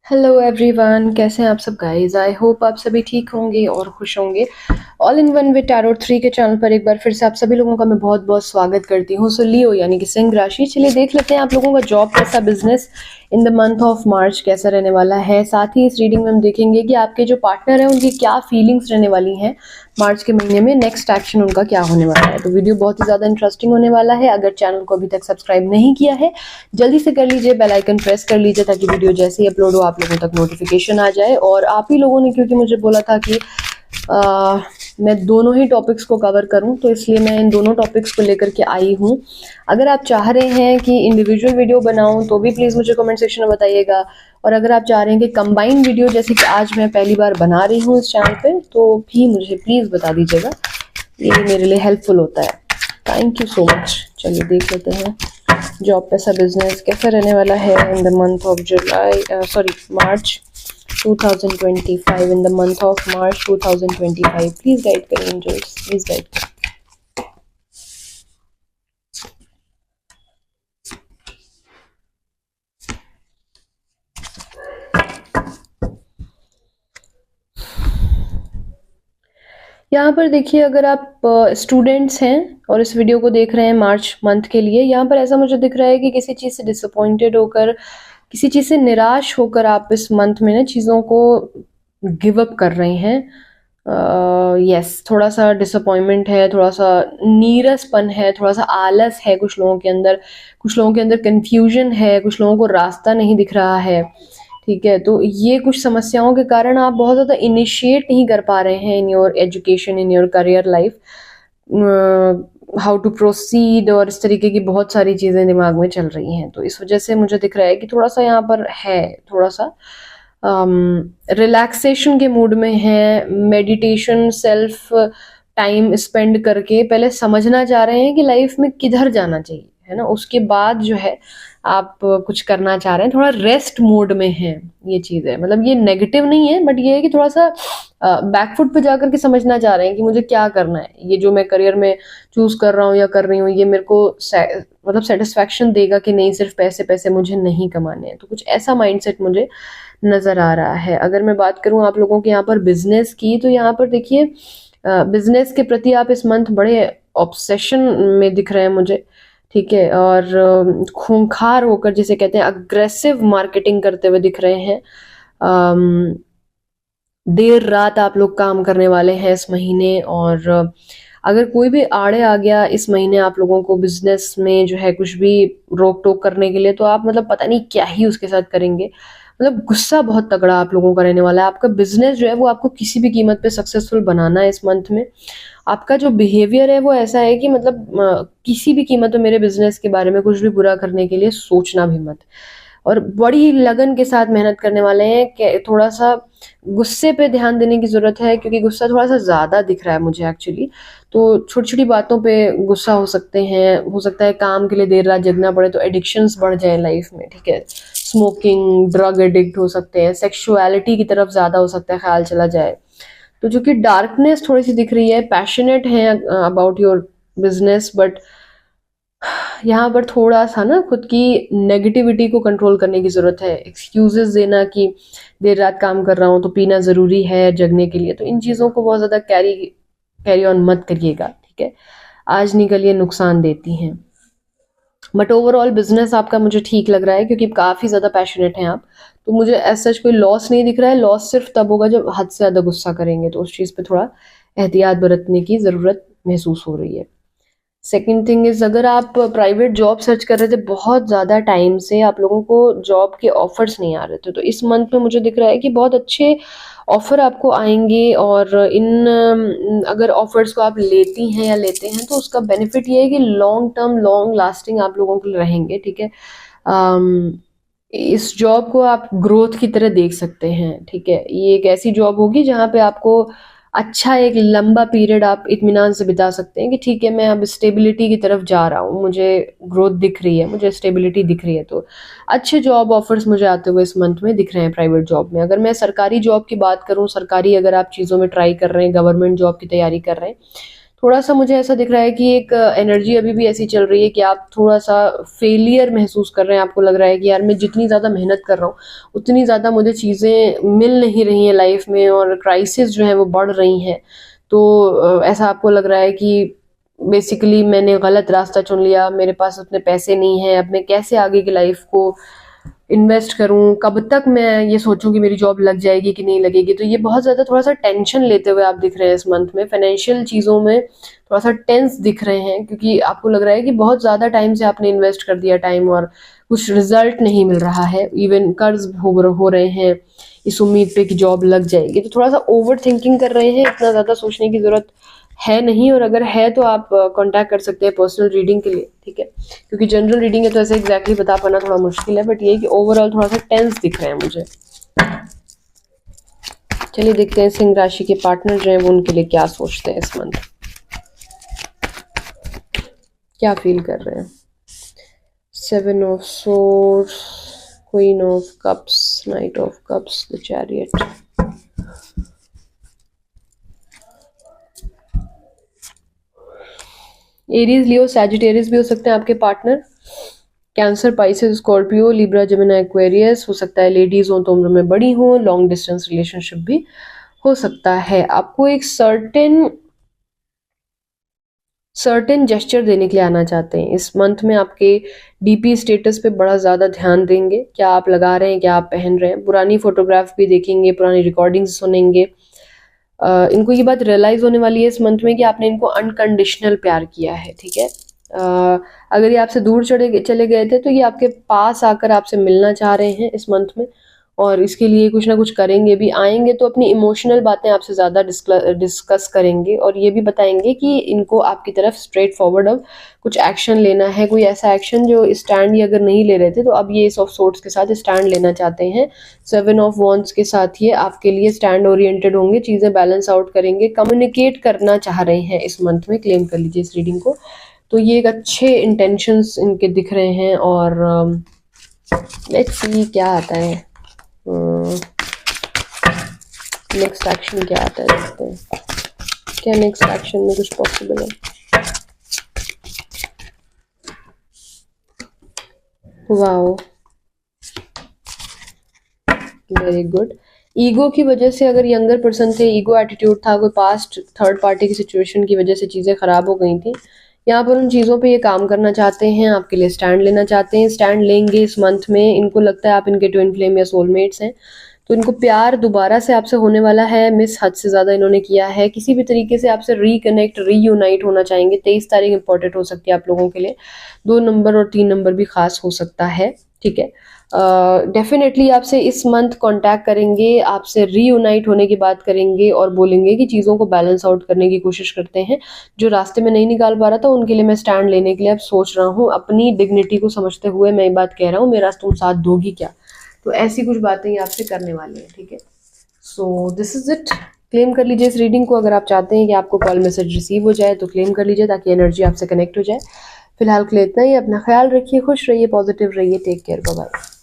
Hello everyone, कैसे हैं आप सब गाइस। आई होप आप सभी ठीक होंगे और खुश होंगे। All in one with tarot 3 के चैनल पर एक बार फिर से आप सभी लोगों का मैं बहुत बहुत स्वागत करती हूँ। सो लियो यानी कि सिंह राशि, चलिए देख लेते हैं आप लोगों का जॉब कैसा, business in the month of March कैसा रहने वाला है। साथ ही इस रीडिंग में हम देखेंगे कि आपके जो पार्टनर हैं उनकी क्या फीलिंग्स रहने वाली हैं मार्च के महीने में, नेक्स्ट एक्शन उनका क्या होने वाला है। तो वीडियो बहुत ही ज़्यादा इंटरेस्टिंग होने वाला है। अगर चैनल को अभी तक सब्सक्राइब नहीं किया है जल्दी से कर लीजिए, बेल आइकन प्रेस कर लीजिए ताकि वीडियो जैसे ही अपलोड हो आप लोगों तक नोटिफिकेशन आ जाए। और आप ही लोगों ने क्योंकि मुझे बोला था कि मैं दोनों ही टॉपिक्स को कवर करूं, तो इसलिए मैं इन दोनों टॉपिक्स को लेकर के आई हूं। अगर आप चाह रहे हैं कि इंडिविजुअल वीडियो बनाऊं तो भी प्लीज़ मुझे कमेंट सेक्शन में बताइएगा। और अगर आप चाह रहे हैं कि कंबाइंड वीडियो जैसे कि आज मैं पहली बार बना रही हूँ इस चैनल पे, तो भी मुझे प्लीज़ बता दीजिएगा, ये मेरे लिए हेल्पफुल होता है। Thank you so much. चलिए देख लेते हैं जॉब पैसा बिजनेस कैसा रहने वाला है in the month of March 2025। In the month of March 2025 please guide करें एंजल्स, प्लीज गाइड करें। यहाँ पर देखिए, अगर आप स्टूडेंट्स हैं और इस वीडियो को देख रहे हैं मार्च मंथ के लिए, यहाँ पर ऐसा मुझे दिख रहा है कि किसी चीज़ से डिसअपॉइंटेड होकर, किसी चीज़ से निराश होकर आप इस मंथ में ना चीज़ों को गिव अप कर रहे हैं। यस, थोड़ा सा डिसअपॉइंटमेंट है, थोड़ा सा नीरसपन है, थोड़ा सा आलस है कुछ लोगों के अंदर, कुछ लोगों के अंदर कंफ्यूजन है, कुछ लोगों को रास्ता नहीं दिख रहा है। ठीक है, तो ये कुछ समस्याओं के कारण आप बहुत ज़्यादा इनिशिएट नहीं कर पा रहे हैं in your education, in your career life, how to proceed, और इस तरीके की बहुत सारी चीज़ें दिमाग में चल रही हैं। तो इस वजह से मुझे दिख रहा है कि थोड़ा सा यहाँ पर है, थोड़ा सा रिलैक्सेशन के मूड में है, मेडिटेशन, सेल्फ टाइम स्पेंड करके पहले समझना चाह रहे हैं कि लाइफ में किधर जाना चाहिए, है ना। उसके बाद जो है आप कुछ करना चाह रहे हैं, थोड़ा रेस्ट मोड में है। ये चीज़ है, मतलब ये नेगेटिव नहीं है, बट ये है कि थोड़ा सा बैकफुट पे जाकर के समझना चाह रहे हैं कि मुझे क्या करना है, ये जो मैं करियर में चूज कर रहा हूँ या कर रही हूँ, ये मेरे को मतलब सेटिस्फैक्शन देगा कि नहीं, सिर्फ पैसे पैसे मुझे नहीं कमाने हैं। तो कुछ ऐसा माइंडसेट मुझे नजर आ रहा है। अगर मैं बात करूं आप लोगों के यहाँ पर बिजनेस की, तो यहाँ पर देखिए बिजनेस के प्रति आप इस मंथ बड़े ऑब्सेशन में दिख रहे हैं मुझे। ठीक है, और खूंखार होकर, जिसे कहते हैं अग्रेसिव मार्केटिंग करते हुए दिख रहे हैं। देर रात आप लोग काम करने वाले हैं इस महीने, और अगर कोई भी आड़े आ गया इस महीने आप लोगों को बिजनेस में जो है कुछ भी रोक टोक करने के लिए, तो आप मतलब पता नहीं क्या ही उसके साथ करेंगे। मतलब गुस्सा बहुत तगड़ा आप लोगों का रहने वाला है। आपका बिजनेस जो है वो आपको किसी भी कीमत पे सक्सेसफुल बनाना है इस मंथ में। आपका जो बिहेवियर है वो ऐसा है कि मतलब किसी भी कीमत पे मेरे बिजनेस के बारे में कुछ भी बुरा करने के लिए सोचना भी मत। और बड़ी लगन के साथ मेहनत करने वाले हैं कि थोड़ा सा गुस्से पे ध्यान देने की ज़रूरत है, क्योंकि गुस्सा थोड़ा सा ज़्यादा दिख रहा है मुझे एक्चुअली। तो छोटी छोटी बातों पे गुस्सा हो सकते हैं, हो सकता है काम के लिए देर रात जगना पड़े, तो एडिक्शंस बढ़ जाए लाइफ में। ठीक है, स्मोकिंग, ड्रग एडिक्ट हो सकते हैं, सेक्सुअलिटी की तरफ ज़्यादा हो सकता है ख्याल चला जाए। तो जो कि डार्कनेस थोड़ी सी दिख रही है, पैशनेट है अबाउट योर बिजनेस, बट यहाँ पर थोड़ा सा ना खुद की नेगेटिविटी को कंट्रोल करने की ज़रूरत है। एक्सक्यूजेस देना कि देर रात काम कर रहा हूँ तो पीना ज़रूरी है जगने के लिए, तो इन चीज़ों को बहुत ज़्यादा कैरी ऑन मत करिएगा। ठीक है, आज निकल ये नुकसान देती हैं। बट ओवरऑल बिजनेस आपका मुझे ठीक लग रहा है, क्योंकि काफ़ी ज़्यादा पैशनेट हैं आप। तो मुझे एज सच कोई लॉस नहीं दिख रहा है। लॉस सिर्फ तब होगा जब हद से ज़्यादा गुस्सा करेंगे, तो उस चीज़ पे थोड़ा एहतियात बरतने की ज़रूरत महसूस हो रही है। सेकेंड थिंग इज, अगर आप प्राइवेट जॉब सर्च कर रहे थे बहुत ज़्यादा टाइम से, आप लोगों को जॉब के ऑफर्स नहीं आ रहे थे, तो इस मंथ में मुझे दिख रहा है कि बहुत अच्छे ऑफर आपको आएंगे। और अगर ऑफर्स को आप लेती हैं या लेते हैं, तो उसका बेनिफिट ये है कि लॉन्ग टर्म, लॉन्ग लास्टिंग आप लोगों के लिए रहेंगे। ठीक है, इस जॉब को आप ग्रोथ की तरह देख सकते हैं। ठीक है, ये एक ऐसी जॉब होगी जहाँ पे आपको अच्छा एक लंबा पीरियड आप इत्मीनान से बिता सकते हैं कि ठीक है, मैं अब स्टेबिलिटी की तरफ जा रहा हूँ, मुझे ग्रोथ दिख रही है, मुझे स्टेबिलिटी दिख रही है। तो अच्छे जॉब ऑफर्स मुझे आते हुए इस मंथ में दिख रहे हैं प्राइवेट जॉब में। अगर मैं सरकारी जॉब की बात करूँ, सरकारी अगर आप चीज़ों में ट्राई कर रहे हैं, गवर्नमेंट जॉब की तैयारी कर रहे हैं, थोड़ा सा मुझे ऐसा दिख रहा है कि एक एनर्जी अभी भी ऐसी चल रही है कि आप थोड़ा सा फेलियर महसूस कर रहे हैं। आपको लग रहा है कि यार मैं जितनी ज़्यादा मेहनत कर रहा हूँ उतनी ज़्यादा मुझे चीज़ें मिल नहीं रही हैं लाइफ में, और क्राइसिस जो है वो बढ़ रही हैं। तो ऐसा आपको लग रहा है कि बेसिकली मैंने गलत रास्ता चुन लिया, मेरे पास उतने पैसे नहीं हैं, अब मैं कैसे आगे की लाइफ को इन्वेस्ट करूं, कब तक मैं ये सोचूं कि मेरी जॉब लग जाएगी कि नहीं लगेगी। तो ये बहुत ज़्यादा थोड़ा सा टेंशन लेते हुए आप दिख रहे हैं इस मंथ में। फाइनेंशियल चीज़ों में थोड़ा सा टेंस दिख रहे हैं, क्योंकि आपको लग रहा है कि बहुत ज़्यादा टाइम से आपने इन्वेस्ट कर दिया टाइम और कुछ रिजल्ट नहीं मिल रहा है। इवन कर्ज हो रहे हैं इस उम्मीद पे कि जॉब लग जाएगी। तो थोड़ा सा ओवर थिंकिंग कर रहे हैं, इतना ज़्यादा सोचने की ज़रूरत है नहीं, और अगर है तो आप कांटेक्ट कर सकते हैं पर्सनल रीडिंग के लिए, ठीक है। क्योंकि जनरल रीडिंग है तो ऐसे एग्जैक्टली बता पाना थोड़ा मुश्किल है, बट ये कि ओवरऑल थोड़ा सा टेंस दिख रहे हैं मुझे। चलिए देखते हैं सिंह राशि के पार्टनर जो हैं वो उनके लिए क्या सोचते हैं इस मंथ, क्या फील कर रहे हैं। 7 of swords, queen of cups, night of cups, the chariot. Aries, Leo, Sagittarius भी हो सकते हैं आपके partner. Cancer, Pisces, Scorpio, Libra, Gemini, Aquarius हो सकता है। लेडीज हो तो उम्र में बड़ी हो। लॉन्ग डिस्टेंस रिलेशनशिप भी हो सकता है। आपको एक सर्टेन जेस्चर देने के लिए आना चाहते हैं इस मंथ में। आपके डीपी स्टेटस पे बड़ा ज़्यादा ध्यान देंगे, क्या आप लगा रहे हैं, क्या आप पहन रहे हैं। पुरानी फोटोग्राफ भी देखेंगे, पुरानी रिकॉर्डिंग्स सुनेंगे। इनको ये बात रियलाइज होने वाली है इस मंथ में कि आपने इनको अनकंडीशनल प्यार किया है, ठीक है। अगर ये आपसे दूर चले गए थे तो ये आपके पास आकर आपसे मिलना चाह रहे हैं इस मंथ में, और इसके लिए कुछ ना कुछ करेंगे भी। आएंगे तो अपनी इमोशनल बातें आपसे ज़्यादा डिस्कस करेंगे, और ये भी बताएंगे कि इनको आपकी तरफ स्ट्रेट फॉरवर्ड अब कुछ एक्शन लेना है, कोई ऐसा एक्शन जो स्टैंड ये अगर नहीं ले रहे थे तो अब ये एस ऑफ सोर्ड्स के साथ स्टैंड लेना चाहते हैं। 7 ऑफ वॉन्ड्स के साथ ये आपके लिए स्टैंड ओरिएंटेड होंगे, चीज़ें बैलेंस आउट करेंगे, कम्युनिकेट करना चाह रहे हैं इस मंथ में। क्लेम कर लीजिए इस रीडिंग को। तो ये एक अच्छे इंटेंशंस इनके दिख रहे हैं, और लेट्स सी क्या आता है। नेक्स्ट एक्शन क्या आता है, देखते हैं क्या नेक्स्ट एक्शन में कुछ पॉसिबल है। Wow, very good. ईगो की वजह से, अगर यंगर पर्सन थे, ईगो एटीट्यूड था, कोई पास्ट थर्ड पार्टी की सिचुएशन की वजह से चीज़ें खराब हो गई थी, यहाँ पर उन चीज़ों पे ये काम करना चाहते हैं, आपके लिए स्टैंड लेना चाहते हैं। स्टैंड लेंगे इस मंथ में। इनको लगता है आप इनके ट्विन फ्लेम या सोलमेट्स हैं, तो इनको प्यार दोबारा से आपसे होने वाला है। मिस हद से ज़्यादा इन्होंने किया है, किसी भी तरीके से आपसे रिकनेक्ट, रीयूनाइट होना चाहेंगे। 23 तारीख इंपॉर्टेंट हो सकती है आप लोगों के लिए। 2 नंबर और 3 नंबर भी खास हो सकता है, ठीक है। डेफिनेटली आपसे इस मंथ कांटेक्ट करेंगे, आपसे रीयूनाइट होने की बात करेंगे, और बोलेंगे कि चीज़ों को बैलेंस आउट करने की कोशिश करते हैं। जो रास्ते में नहीं निकाल पा रहा था उनके लिए मैं स्टैंड लेने के लिए अब सोच रहा हूँ। अपनी डिग्निटी को समझते हुए मैं ये बात कह रहा हूँ, मेरा तुम साथ दोगी क्या। तो ऐसी कुछ बातें ये आपसे करने वाले हैं, ठीक है। So this is it. Claim कर लीजिए इस रीडिंग को। अगर आप चाहते हैं कि आपको कॉल मैसेज रिसीव हो जाए तो क्लेम कर लीजिए, ताकि एनर्जी आपसे कनेक्ट हो जाए। फिलहाल के लिए इतना ही। अपना ख्याल रखिए, खुश रहिए, पॉजिटिव रहिए। Take care, bye bye.